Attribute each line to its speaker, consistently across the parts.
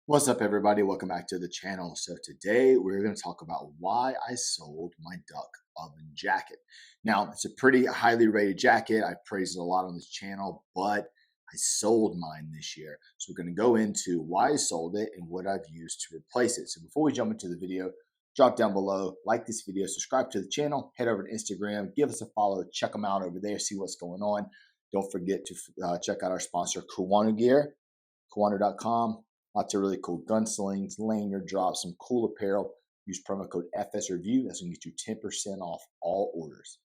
Speaker 1: What's up, everybody? Welcome back to the channel. So today we're going to talk about why I sold my duck oven jacket. Now, it's a pretty highly rated jacket. I've praised it a lot on this channel, but I sold mine this year. So we're going to go into why I sold it and what I've used to replace it. So before we jump into the video, drop down below, like this video, subscribe to the channel, head over to Instagram, give us a follow, check them out over there, see what's going on. Don't forget to check out our sponsor, Kiwano Gear, Kiwano.com. Lots of really cool gunslings, lanyard drops, some cool apparel. Use promo code FSReview. That's going to get you 10% off all orders.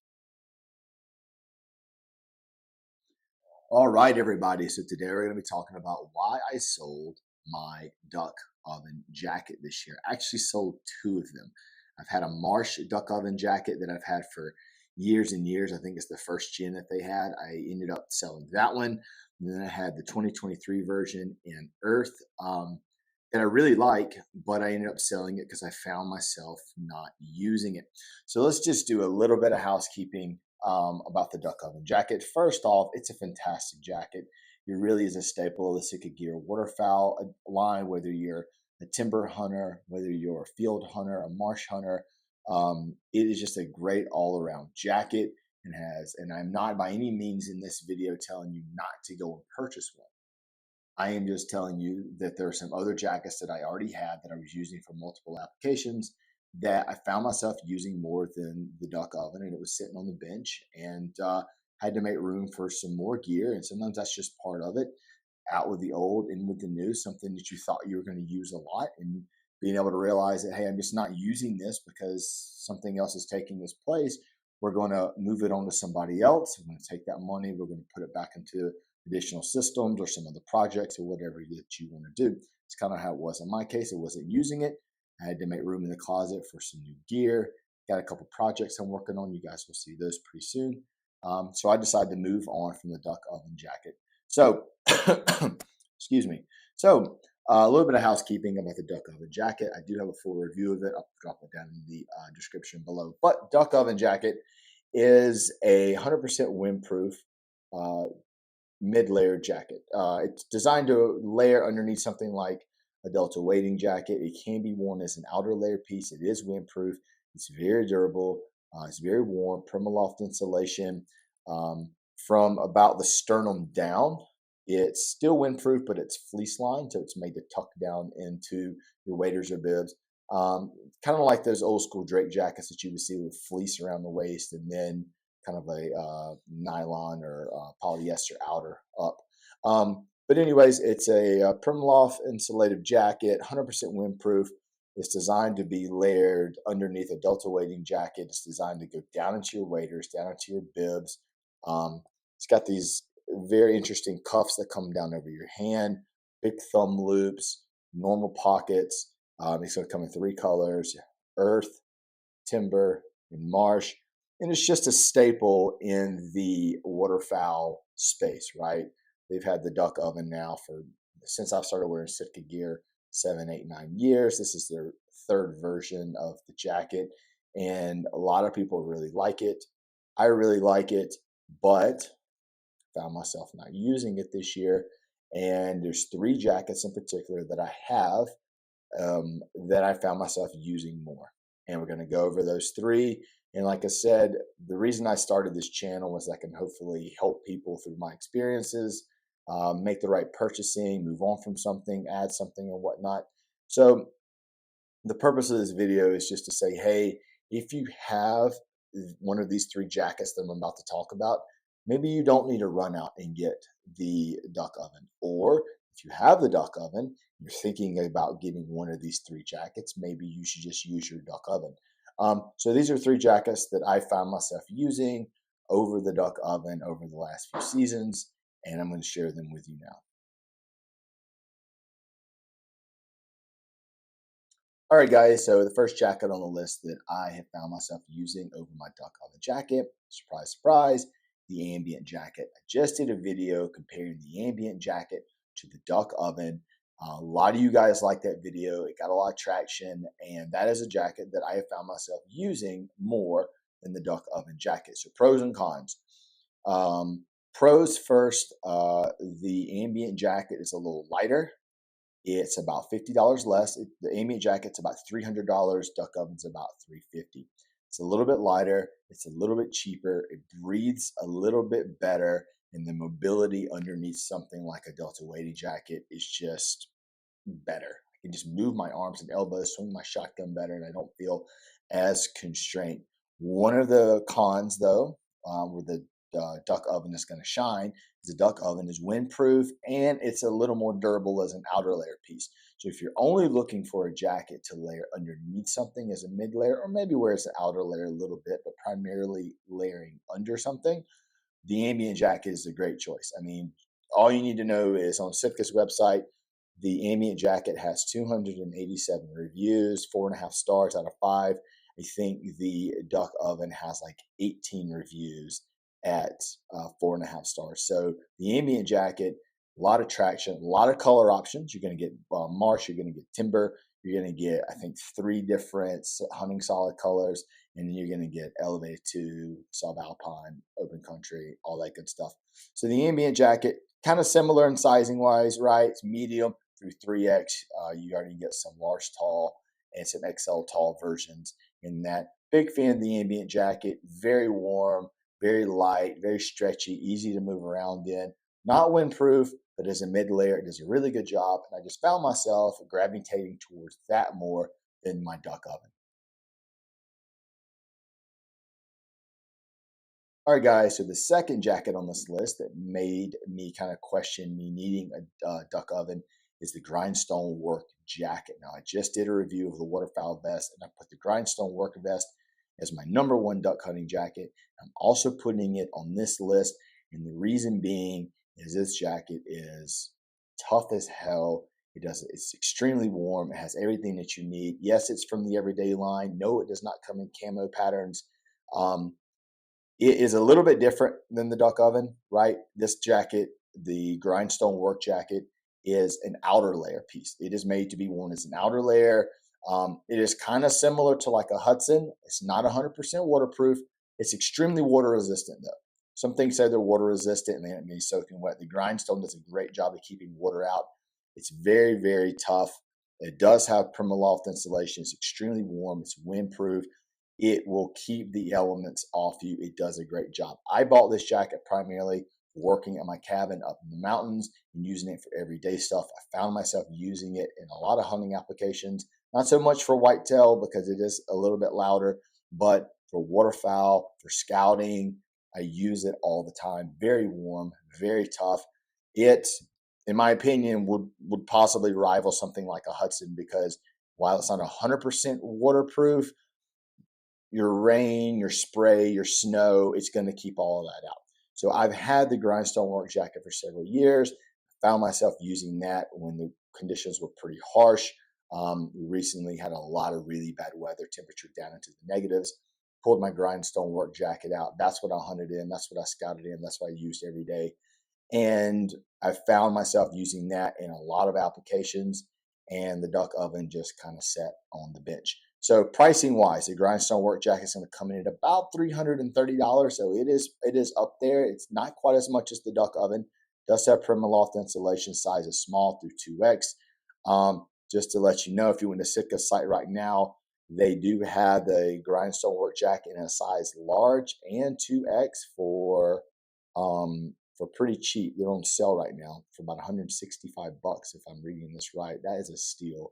Speaker 1: All right, everybody. So today we're going to be talking about why I sold my duck oven jacket this year. I actually sold two of them. I've had a Marsh duck oven jacket that I've had for years and years. I think it's the first gen that they had. I ended up selling that one. And then I had the 2023 version in Earth that I really like, but I ended up selling it because I found myself not using it. So let's just do a little bit of housekeeping about the duck oven jacket. First off, it's a fantastic jacket. It really is a staple of the Sitka gear waterfowl line, whether you're a timber hunter, whether you're a field hunter, a marsh hunter. It is just a great all-around jacket and I'm not by any means in this video telling you not to go and purchase one. I am just telling you that there are some other jackets that I already had that I was using for multiple applications that I found myself using more than the duck oven, and it was sitting on the bench and had to make room for some more gear. And sometimes that's just part of it. Out with the old, in with the new, something that you thought you were going to use a lot, and being able to realize that, hey, I'm just not using this because something else is taking its place. We're going to move it on to somebody else. We're going to take that money. We're going to put it back into additional systems or some other projects or whatever that you want to do. It's kind of how it was in my case. I wasn't using it. I had to make room in the closet for some new gear. Got a couple projects I'm working on. You guys will see those pretty soon. So I decided to move on from the duck oven jacket. So, excuse me. So a little bit of housekeeping about the duck oven jacket. I do have a full review of it. I'll drop it down in the description below. But duck oven jacket is a 100% windproof mid-layer jacket. It's designed to layer underneath something like a Delta wading jacket. It can be worn as an outer layer piece. It is windproof. It's very durable. It's very warm. Permaloft insulation from about the sternum down. It's still windproof, but it's fleece lined, so it's made to tuck down into your waders or bibs. Kind of like those old school Drake jackets that you would see with fleece around the waist and then kind of a nylon or polyester outer up. But anyways, it's a Permaloft insulated jacket, 100% windproof. It's designed to be layered underneath a Delta wading jacket. It's designed to go down into your waders, down into your bibs. It's got these very interesting cuffs that come down over your hand, big thumb loops, normal pockets. It's going to come in three colors: earth, timber, and marsh. And it's just a staple in the waterfowl space, right? They've had the duck oven now since I've started wearing Sitka gear, 7, 8, 9 years. This is their third version of the jacket, and a lot of people really like it. I really like it, but found myself not using it this year. And there's three jackets in particular that I have that I found myself using more. And we're going to go over those three. And like I said, the reason I started this channel was I can hopefully help people through my experiences, make the right purchasing, move on from something, add something and whatnot. So the purpose of this video is just to say, hey, if you have one of these three jackets that I'm about to talk about, maybe you don't need to run out and get the duck oven. Or if you have the duck oven, you're thinking about getting one of these three jackets, maybe you should just use your duck oven. So these are three jackets that I found myself using over the duck oven over the last few seasons, and I'm going to share them with you now. All right, guys, so the first jacket on the list that I have found myself using over my duck oven jacket, surprise, surprise, the Ambient Jacket. I just did a video comparing the Ambient Jacket to the duck oven. A lot of you guys like that video. It got a lot of traction, and that is a jacket that I have found myself using more than the duck oven jacket. So pros and cons. Pros first, the Ambient Jacket is a little lighter. It's about $50 less. The Ambient Jacket's about $300. Duck Oven's about $350. It's a little bit lighter. It's a little bit cheaper. It breathes a little bit better, and the mobility underneath something like a Delta Wading jacket is just better. I can just move my arms and elbows, swing my shotgun better, and I don't feel as constrained. One of the cons, though, where the duck oven is going to shine, is the duck oven is windproof and it's a little more durable as an outer layer piece. So if you're only looking for a jacket to layer underneath something as a mid layer, or maybe where it's an outer layer a little bit, but primarily layering under something, the Ambient Jacket is a great choice. I mean, all you need to know is on Sitka's website, the Ambient Jacket has 287 reviews, 4.5 stars out of 5. I think the Duck Oven has like 18 reviews at 4.5 stars. So the Ambient Jacket, a lot of traction, a lot of color options. You're going to get marsh, you're going to get timber, you're going to get, I think, 3 different hunting solid colors, and then you're going to get elevated to subalpine, open country, all that good stuff. So the Ambient Jacket, kind of similar in sizing wise, right? It's medium through 3X. You already get some large tall and some XL tall versions in that. Big fan of the Ambient Jacket. Very warm, very light, very stretchy, easy to move around in. Not windproof, but as a mid layer, it does a really good job. And I just found myself gravitating towards that more than my Duck Oven. All right, guys, so the second jacket on this list that made me kind of question me needing a Duck Oven is the Grindstone Work Jacket. Now, I just did a review of the waterfowl vest, and I put the Grindstone Work Vest as my #1 duck hunting jacket. I'm also putting it on this list, and the reason being is this jacket is tough as hell. It's extremely warm. It has everything that you need. Yes, it's from the Everyday line. No, it does not come in camo patterns. It is a little bit different than the Duck Oven, right? This jacket, the Grindstone Work Jacket, is an outer layer piece. It is made to be worn as an outer layer. It is kind of similar to like a Hudson. It's not 100% waterproof. It's extremely water resistant, though. Some things say they're water resistant and they may be soaking wet. The Grindstone does a great job of keeping water out. It's very, very tough. It does have Primaloft insulation. It's extremely warm. It's windproof. It will keep the elements off you. It does a great job. I bought this jacket primarily working at my cabin up in the mountains and using it for everyday stuff. I found myself using it in a lot of hunting applications, not so much for whitetail because it is a little bit louder, but for waterfowl, for scouting, I use it all the time. Very warm, very tough. It, in my opinion, would possibly rival something like a Hudson because while it's not 100% waterproof, your rain, your spray, your snow, it's going to keep all of that out. So I've had the Grindstone Work Jacket for several years. Found myself using that when the conditions were pretty harsh. We recently had a lot of really bad weather, temperature down into the negatives. Pulled my Grindstone Work Jacket out. That's what I hunted in. That's what I scouted in. That's what I used every day. And I found myself using that in a lot of applications. And the Duck Oven just kind of sat on the bench. So pricing wise, the Grindstone Work Jacket is going to come in at about $330. So it is up there. It's not quite as much as the Duck Oven. It does have Primaloft insulation, size is small through 2X. Just to let you know, if you went to Sitka's site right now, they do have the Grindstone Work Jacket in a size large and 2X for pretty cheap. They're on sale right now for about $165 if I'm reading this right. That is a steal.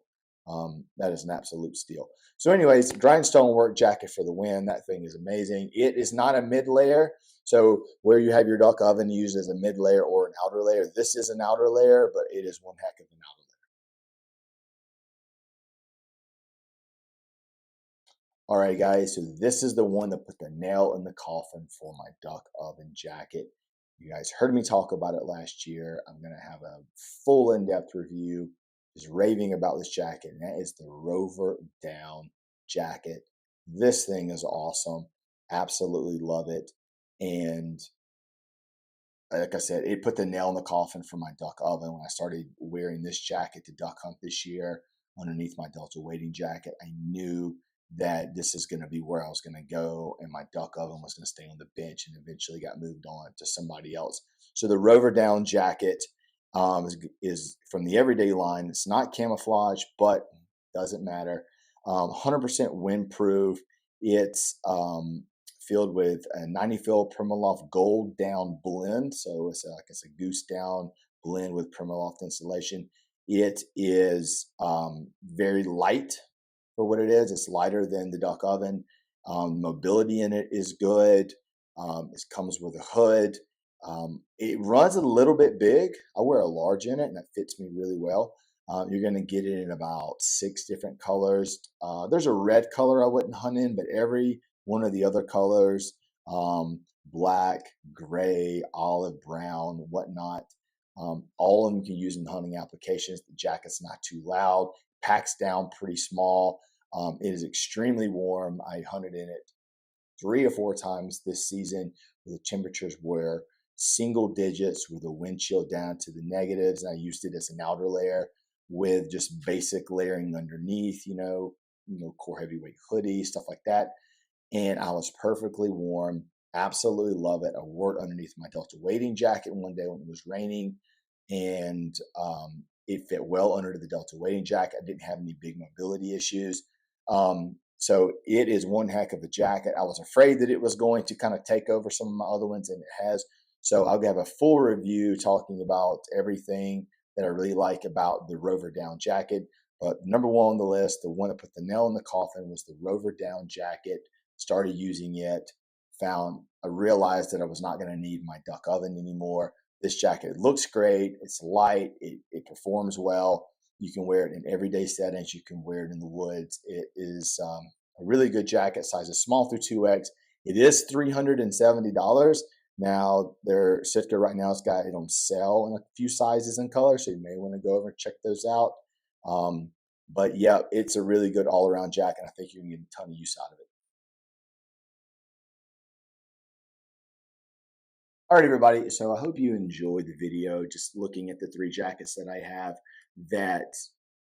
Speaker 1: That is an absolute steal. So anyways, Grindstone Work Jacket for the win. That thing is amazing. It is not a mid layer. So where you have your Duck Oven used as a mid layer or an outer layer, this is an outer layer, but it is one heck of an outer layer. All right, guys. So this is the one that put the nail in the coffin for my Duck Oven jacket. You guys heard me talk about it last year. I'm going to have a full in-depth review is raving about this jacket, and that is the Rover Down Jacket. This thing is awesome. Absolutely love it. And like I said, it put the nail in the coffin for my Duck Oven when I started wearing this jacket to duck hunt this year underneath my Delta Wading jacket. I knew that this is going to be where I was going to go, and my Duck Oven was going to stay on the bench and eventually got moved on to somebody else. So the Rover Down Jacket is from the everyday line. It's not camouflage, but doesn't matter. 100% windproof. It's filled with a 90 fill Primaloft Gold Down blend. So it's a goose down blend with Primaloft insulation. It is very light for what it is. It's lighter than the duck oven. Mobility in it is good. It comes with a hood. It runs a little bit big. I wear a large in it, and that fits me really well. You're going to get it in about 6 different colors. There's a red color I wouldn't hunt in, but every one of the other colors, black, gray, olive brown, whatnot, all of them can use in hunting applications. The jacket's not too loud, packs down pretty small. It is extremely warm. I hunted in it 3 or 4 times this season where the temperatures were single digits with the wind chill down to the negatives. And I used it as an outer layer with just basic layering underneath, core heavyweight hoodie, stuff like that. And I was perfectly warm. Absolutely love it. I wore it underneath my Delta wading jacket one day when it was raining, and it fit well under the Delta wading jacket. I didn't have any big mobility issues. So it is one heck of a jacket. I was afraid that it was going to kind of take over some of my other ones, and it has. So I'll have a full review talking about everything that I really like about the Rover Down Jacket. But number one on the list, the one that put the nail in the coffin, was the Rover Down Jacket. Started using it, I realized that I was not going to need my duck oven anymore. This jacket looks great. It's light. It performs well. You can wear it in everyday settings. You can wear it in the woods. It is a really good jacket, sizes small through 2X. It is $370. Now, Sitka right now has got it on sale in a few sizes and colors, so you may want to go over and check those out. But yeah, it's a really good all-around jacket. I think you can get a ton of use out of it. All right, everybody. So I hope you enjoyed the video, just looking at the 3 jackets that I have that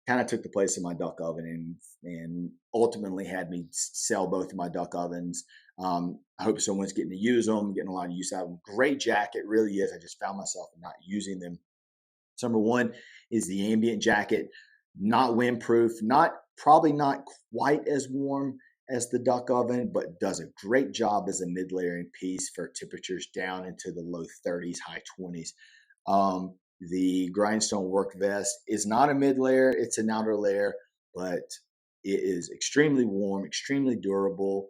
Speaker 1: kind of took the place of my duck oven and ultimately had me sell both of my duck ovens. I hope someone's getting to use them, getting a lot of use out of them. Great jacket, really is. I just found myself not using them. So number one is the Ambient Jacket, not windproof, probably not quite as warm as the duck oven, but does a great job as a mid-layering piece for temperatures down into the low 30s, high 20s. The Grindstone Work Vest is not a mid-layer, it's an outer layer, but it is extremely warm, extremely durable.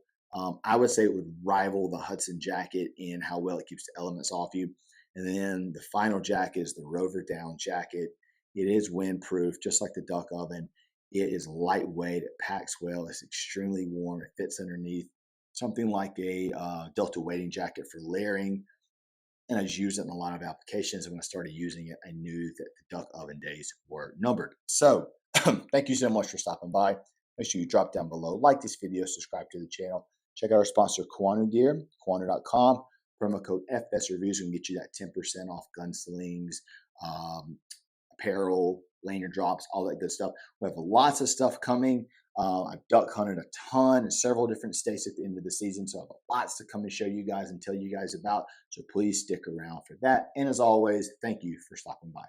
Speaker 1: I would say it would rival the Hudson Jacket in how well it keeps the elements off you. And then the final jacket is the Rover Down Jacket. It is windproof, just like the duck oven. It is lightweight. It packs well. It's extremely warm. It fits underneath something like a Delta wading jacket for layering. And I just use it in a lot of applications. And when I started using it, I knew that the duck oven days were numbered. So thank you so much for stopping by. Make sure you drop down below, like this video, subscribe to the channel. Check out our sponsor, Quanu Gear, quanu.com. Promo code FS Reviews can get you that 10% off gunslings, apparel, lanyard drops, all that good stuff. We have lots of stuff coming. I've duck hunted a ton in several different states at the end of the season, so I have lots to come and show you guys and tell you guys about. So please stick around for that. And as always, thank you for stopping by.